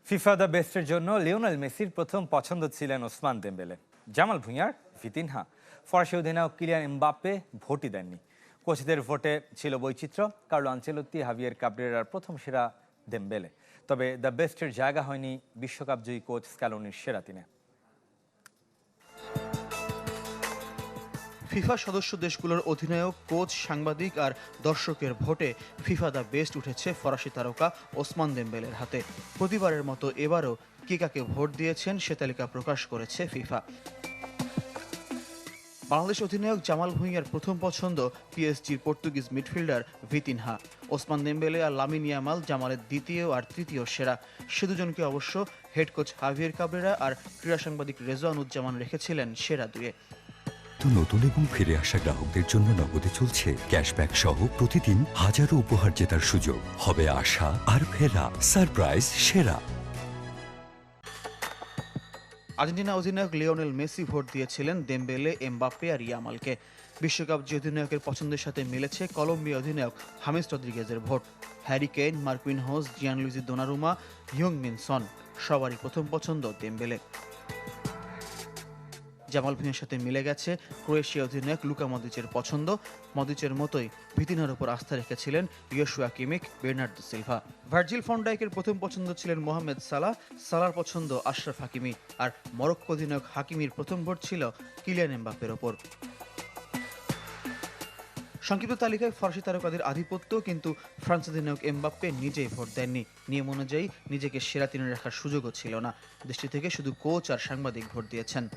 FIFA the বেস্টের জন্য Lionel মেসির প্রথম পছন্দ ছিলেন ওসমান দেমবেলে। জামাল ভুঁইয়ার, ভিতিনহা, ফরাসি অধিনায়ক কিলিয়ান এমবাপ্পে ভোটই দেননি। কোচদের ভোটে ছিল বৈচিত্র্য। কার্লো আনচেলত্তি, হাভিয়ের কাবরেরার প্রথম সেরা দেমবেলে। তবে দ্য বেস্টের জায়গা হয়নি বিশ্বকাপ জয়ী কোচ স্ক্যালোনির সেরা তিনে। ফিফা সদস্য দেশগুলোর অধিনায়ক, কোচ, সাংবাদিক আর দর্শকের ভোটে ফিফা দ্য বেস্ট উঠেছে ফরাসি তারকা ওসমান দেমবেলের হাতে। প্রতিবারের মতো এবারও কে কাকে ভোট দিয়েছেন সে তালিকা প্রকাশ করেছে ফিফা। বাংলাদেশ অধিনায়ক জামাল ভুঁইয়ার প্রথম পছন্দ পিএসজির Portuguese midfielder Vitinha. Ousmane Dembele আর লামিন ইয়ামাল জামালের দ্বিতীয় আর তৃতীয় সেরা। সে দুজনকে অবশ্য হেড কোচ হাভিয়ের কাবরেরা আর ক্রীড়া সাংবাদিক রেজওয়ানুজ্জামান রেখেছিলেন সেরা দুয়ে। তো নতুন এবং ফিরে আসা গ্রাহকদের জন্য নগদে চলছে ক্যাশব্যাক সহ প্রতিদিন হাজারো উপহার জেতার সুযোগ। হবে আশা আর ফেরা, সারপ্রাইজ সেরা। আর্জেন্টিনা অধিনায়ক লিওনেল মেসি ভোট দিয়েছিলেন দেমবেলে, এমবাপ্পে আর ইয়ামালকে। বিশ্বকাপ যে অধিনায়কের পছন্দের সাথে মিলেছে কলম্বিয়া অধিনায়ক হামেস রদ্রিগেজের ভোট। Harry Kane, Marquinhos, Gianluigi Donnarumma, হিউং-মিন সন সবারই প্রথম পছন্দ দেমবেলে। জামাল ভুঁইয়ার সাথে মিলে গেছে ক্রোয়েশিয়া অধিনায়ক লুকা মদ্রিচের পছন্দ। মদ্রিচের মতোই ভিতিনহার উপর আস্থা রেখেছিলেন Joshua Kimmich, Bernardo Silva. Virgil van ডাইকের প্রথম পছন্দ ছিলেন মোহাম্মদ সালাহ, সালার পছন্দ আশরাফ হাকিমি। আর মরক্কো অধিনায়ক হাকিমির প্রথম ভোট ছিল কিলিয়ান এমবাপ্পের ওপর। সংক্ষিপ্ত তালিকায় ফরাসি তারকাদের আধিপত্য, কিন্তু ফ্রান্স অধিনায়ক এমবাপ্পে নিজেই ভোট দেননি। নিয়ম অনুযায়ী নিজেকে সেরা তিনে রাখার সুযোগও ছিল না। দেশটি থেকে শুধু কোচ আর সাংবাদিক ভোট দিয়েছেন।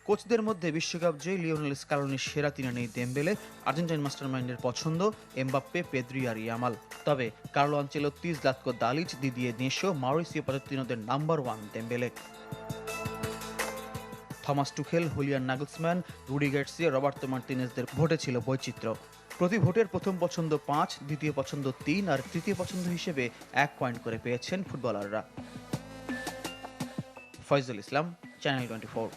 কোচদের মধ্যে বিশ্বকাপ জয়ী লিওনেল স্ক্যালোনির সেরা তিনে নেই দেমবেলে। আর্জেন্টাইন মাস্টারমাইন্ডের পছন্দ এমবাপ্পে, পেদ্রি আর ইয়ামাল। তবে Carlo Ancelotti, Zlatko Dalic, Didier দেশো, মাউরিসিও পচেত্তিনোদের number one Dembele. Thomas Tuchel, Julian Nagelsmann, Rudi Garcia, Roberto মার্তিনেজদের ভোটে ছিল বৈচিত্র্য। প্রতি ভোটের প্রথম পছন্দ 5, দ্বিতীয় পছন্দ 3 আর তৃতীয় পছন্দ হিসেবে 1 পয়েন্ট করে পেয়েছেন ফুটবলাররা। ফয়জুল ইসলাম, চ্যানেল 24।